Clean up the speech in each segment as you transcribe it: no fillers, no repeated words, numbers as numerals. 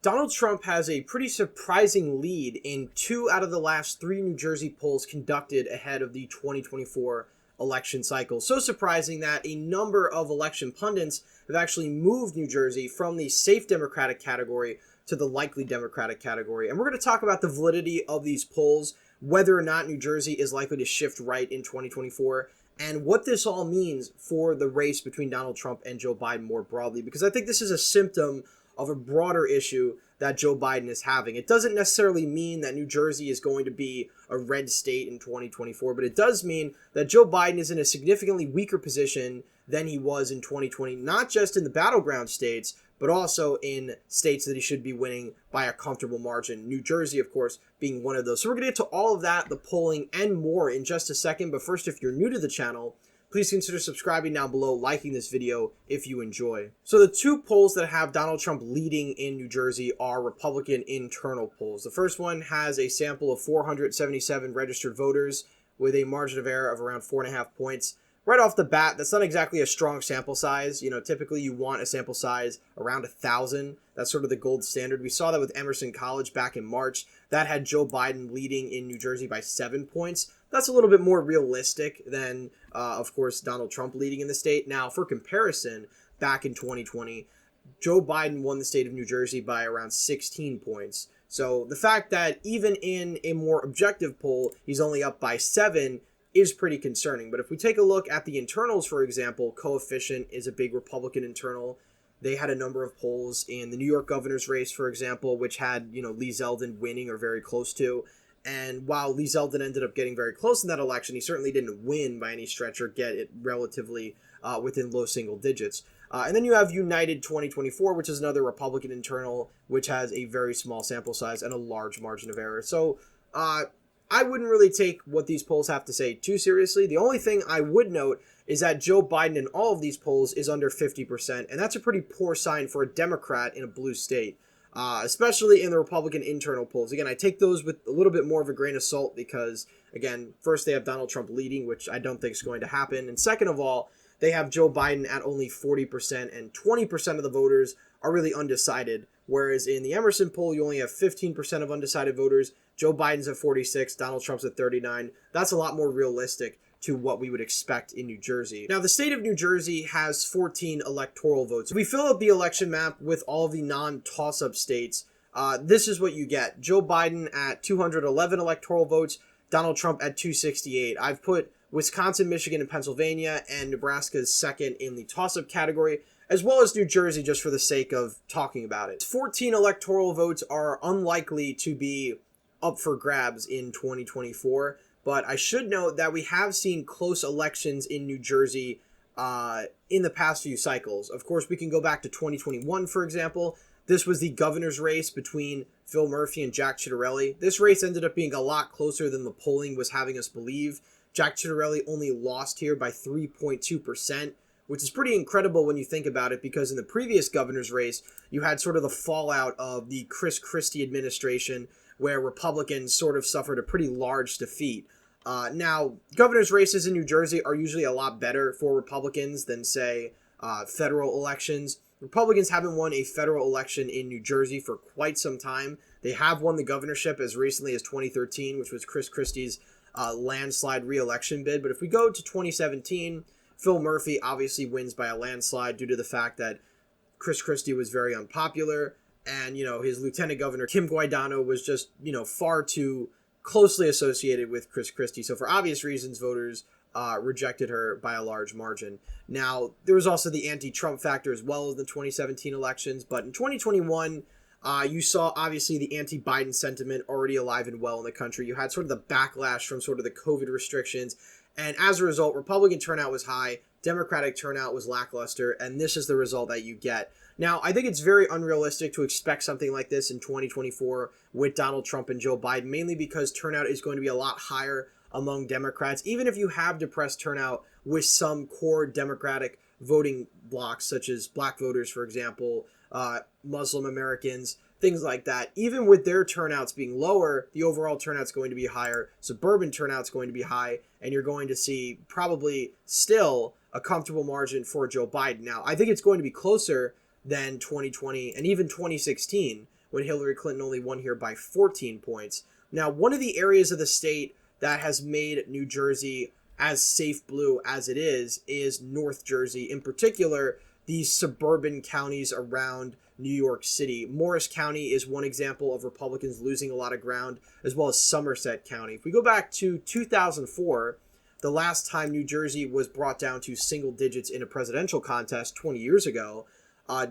Donald Trump has a pretty surprising lead in 2 out of the last 3 New Jersey polls conducted ahead of the 2024 election cycle. So surprising that a number of election pundits have actually moved New Jersey from the safe Democratic category to the likely Democratic category. And we're going to talk about the validity of these polls, whether or not New Jersey is likely to shift right in 2024, and what this all means for the race between Donald Trump and Joe Biden more broadly, because I think this is a symptom of a broader issue that Joe Biden is having. It doesn't necessarily mean that New Jersey is going to be a red state in 2024, but it does mean that Joe Biden is in a significantly weaker position than he was in 2020, not just in the battleground states, but also in states that he should be winning by a comfortable margin. New Jersey, of course, being one of those. So we're going to get to all of that, the polling, and more in just a second. But first, if you're new to the channel, please consider subscribing down below, liking this video if you enjoy. So the 2 polls that have Donald Trump leading in New Jersey are Republican internal polls. The first one has a sample of 477 registered voters with a margin of error of around 4.5 points. Right off the bat, that's not exactly a strong sample size. You know, typically you want a sample size around 1,000. That's sort of the gold standard. We saw that with Emerson College back in March. That had Joe Biden leading in New Jersey by 7 points. That's a little bit more realistic than, of course, Donald Trump leading in the state. Now, for comparison, back in 2020, Joe Biden won the state of New Jersey by around 16 points. So the fact that even in a more objective poll, he's only up by 7 is pretty concerning. But if we take a look at the internals, for example, Coefficient is a big Republican internal. They had a number of polls in the New York governor's race, for example, which had, Lee Zeldin winning or very close to. And while Lee Zeldin ended up getting very close in that election, he certainly didn't win by any stretch or get it relatively within low single digits. And then you have United 2024, which is another Republican internal, which has a very small sample size and a large margin of error. So I wouldn't really take what these polls have to say too seriously. The only thing I would note is that Joe Biden in all of these polls is under 50%, and that's a pretty poor sign for a Democrat in a blue state, especially in the Republican internal polls. Again, I take those with a little bit more of a grain of salt because, again, first they have Donald Trump leading, which I don't think is going to happen, and second of all, they have Joe Biden at only 40%, and 20% of the voters are really undecided, whereas in the Emerson poll, you only have 15% of undecided voters. Joe Biden's at 46, Donald Trump's at 39. That's a lot more realistic to what we would expect in New Jersey. Now, the state of New Jersey has 14 electoral votes. If we fill out the election map with all of the non-toss-up states, this is what you get. Joe Biden at 211 electoral votes, Donald Trump at 268. I've put Wisconsin, Michigan, and Pennsylvania, and Nebraska's second in the toss-up category, as well as New Jersey, just for the sake of talking about it. 14 electoral votes are unlikely to be up for grabs in 2024, but I should note that we have seen close elections in New Jersey in the past few cycles. Of course, we can go back to 2021, for example. This was the governor's race between Phil Murphy and Jack Ciattarelli. This race ended up being a lot closer than the polling was having us believe. Jack Ciattarelli only lost here by 3.2%, which is pretty incredible when you think about it, because in the previous governor's race, you had sort of the fallout of the Kristi administration, where Republicans sort of suffered a pretty large defeat. Now, governor's races in New Jersey are usually a lot better for Republicans than, say, federal elections. Republicans haven't won a federal election in New Jersey for quite some time. They have won the governorship as recently as 2013, which was Chris Christie's landslide re-election bid. But if we go to 2017, Phil Murphy obviously wins by a landslide due to the fact that Chris Christie was very unpopular. And, his lieutenant governor, Kim Guaidano, was just, far too closely associated with Chris Christie. So for obvious reasons, voters rejected her by a large margin. Now, there was also the anti-Trump factor as well in the 2017 elections. But in 2021, you saw, obviously, the anti-Biden sentiment already alive and well in the country. You had sort of the backlash from sort of the COVID restrictions. And as a result, Republican turnout was high, Democratic turnout was lackluster, and this is the result that you get. Now, I think it's very unrealistic to expect something like this in 2024 with Donald Trump and Joe Biden, mainly because turnout is going to be a lot higher among Democrats, even if you have depressed turnout with some core Democratic voting blocks, such as black voters, for example, Muslim Americans, things like that. Even with their turnouts being lower, the overall turnout's going to be higher, suburban turnout's going to be high, and you're going to see probably still a comfortable margin for Joe Biden. Now, I think it's going to be closer than 2020 and even 2016, when Hillary Clinton only won here by 14 points. Now, one of the areas of the state that has made New Jersey as safe blue as it is North Jersey. In particular, these suburban counties around New York City. Morris County is one example of Republicans losing a lot of ground, as well as Somerset County. If we go back to 2004, the last time New Jersey was brought down to single digits in a presidential contest 20 years ago,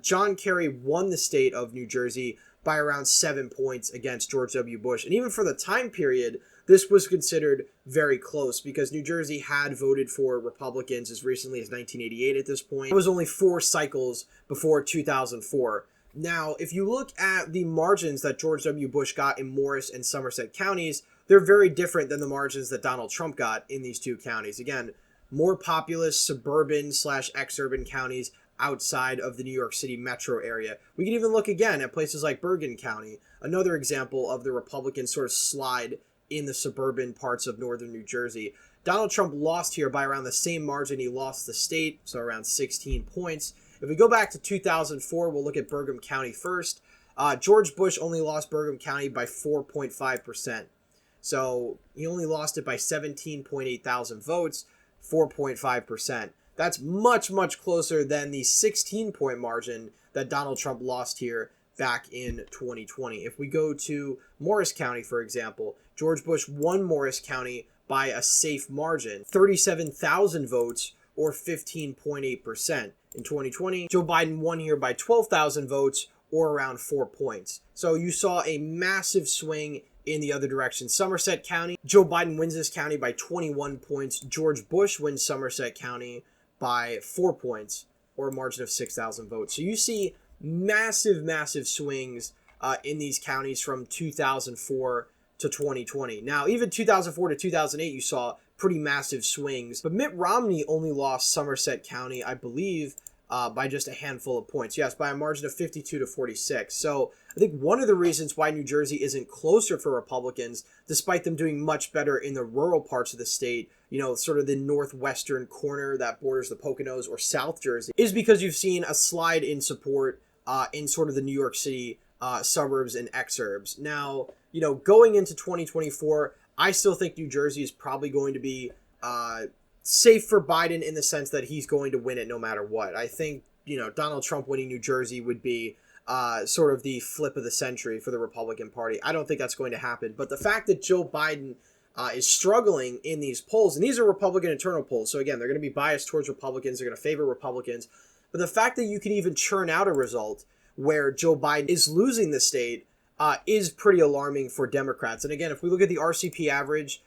John Kerry won the state of New Jersey by around 7 points against George W. Bush. And even for the time period, this was considered very close because New Jersey had voted for Republicans as recently as 1988 at this point. It was only 4 cycles before 2004. Now, if you look at the margins that George W. Bush got in Morris and Somerset counties, they're very different than the margins that Donald Trump got in these two counties. Again, more populous suburban/exurban counties outside of the New York City metro area. We can even look again at places like Bergen County, another example of the Republican sort of slide in the suburban parts of northern New Jersey. Donald Trump lost here by around the same margin he lost the state, so around 16 points. If we go back to 2004, we'll look at Bergen County first. George Bush only lost Bergen County by 4.5%. So he only lost it by 17.8 thousand votes, 4.5%. That's much, much closer than the 16-point margin that Donald Trump lost here back in 2020. If we go to Morris County, for example, George Bush won Morris County by a safe margin, 37,000 votes or 15.8%. In 2020, Joe Biden won here by 12,000 votes or around 4 points. So you saw a massive swing in the other direction. Somerset County, Joe Biden wins this county by 21 points. George Bush wins Somerset County by 4 points or a margin of 6,000 votes. So you see massive, massive swings in these counties from 2004 to 2020. Now, even 2004 to 2008, you saw pretty massive swings. But Mitt Romney only lost Somerset County, I believe, by just a handful of points. Yes, by a margin of 52 to 46. So I think one of the reasons why New Jersey isn't closer for Republicans, despite them doing much better in the rural parts of the state, you know, sort of the northwestern corner that borders the Poconos or South Jersey, is because you've seen a slide in support in sort of the New York City suburbs and exurbs. Now, you know, going into 2024, I still think New Jersey is probably going to be safe for Biden in the sense that he's going to win it no matter what. I think, you know, Donald Trump winning New Jersey would be sort of the flip of the century for the Republican Party. I don't think that's going to happen. But the fact that Joe Biden is struggling in these polls, and these are Republican internal polls, so again, they're going to be biased towards Republicans, they're going to favor Republicans, but the fact that you can even churn out a result where Joe Biden is losing the state is pretty alarming for Democrats. And again, if we look at the RCP average,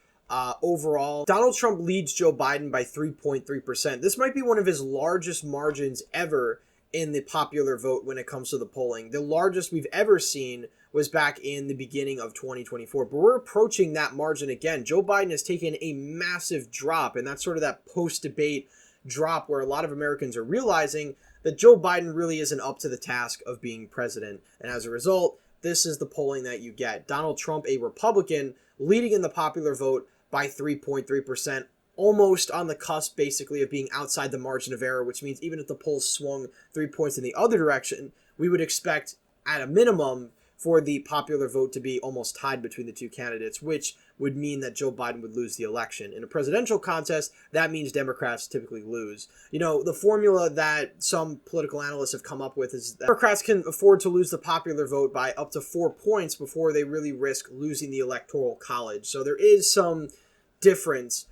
overall, Donald Trump leads Joe Biden by 3.3%. This might be one of his largest margins ever in the popular vote when it comes to the polling. The largest we've ever seen was back in the beginning of 2024. But we're approaching that margin again. Joe Biden has taken a massive drop, and that's sort of that post-debate drop where a lot of Americans are realizing that Joe Biden really isn't up to the task of being president. And as a result, this is the polling that you get. Donald Trump, a Republican, leading in the popular vote by 3.3%, almost on the cusp, basically, of being outside the margin of error, which means even if the polls swung 3 points in the other direction, we would expect, at a minimum, for the popular vote to be almost tied between the two candidates, which would mean that Joe Biden would lose the election. In a presidential contest, that means Democrats typically lose. You know, the formula that some political analysts have come up with is that Democrats can afford to lose the popular vote by up to 4 points before they really risk losing the Electoral College. So there is some difference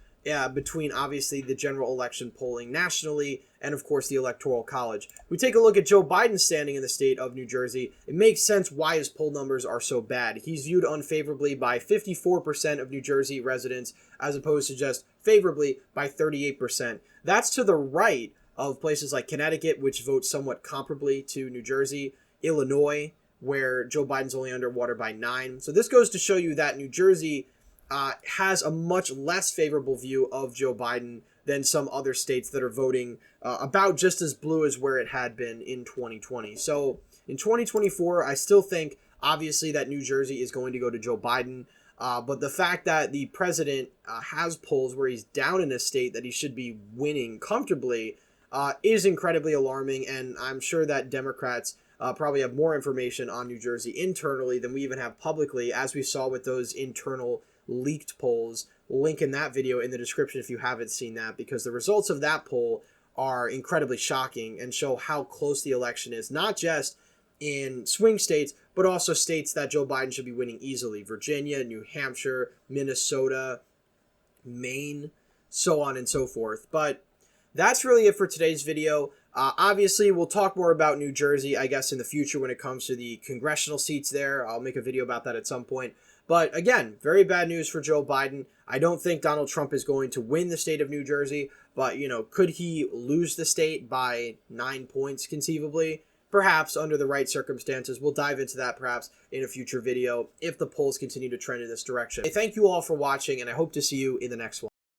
between, obviously, the general election polling nationally and, of course, the Electoral College. We take a look at Joe Biden's standing in the state of New Jersey. It makes sense why his poll numbers are so bad. He's viewed unfavorably by 54% of New Jersey residents, as opposed to just favorably by 38%. That's to the right of places like Connecticut, which vote somewhat comparably to New Jersey, Illinois, where Joe Biden's only underwater by 9. So this goes to show you that New Jersey has a much less favorable view of Joe Biden than some other states that are voting about just as blue as where it had been in 2020. So in 2024, I still think, obviously, that New Jersey is going to go to Joe Biden. But the fact that the president has polls where he's down in a state that he should be winning comfortably is incredibly alarming. And I'm sure that Democrats probably have more information on New Jersey internally than we even have publicly, as we saw with those internal leaked polls. Link in that video in the description if you haven't seen that, because the results of that poll are incredibly shocking and show how close the election is, not just in swing states, but also states that Joe Biden should be winning easily. Virginia, New Hampshire, Minnesota, Maine, so on and so forth. But that's really it for today's video. Obviously, we'll talk more about New Jersey, I guess, in the future when it comes to the congressional seats there. I'll make a video about that at some point. But again, very bad news for Joe Biden. I don't think Donald Trump is going to win the state of New Jersey, but, you know, could he lose the state by 9 points conceivably? Perhaps under the right circumstances. We'll dive into that perhaps in a future video if the polls continue to trend in this direction. Thank you all for watching, and I hope to see you in the next one.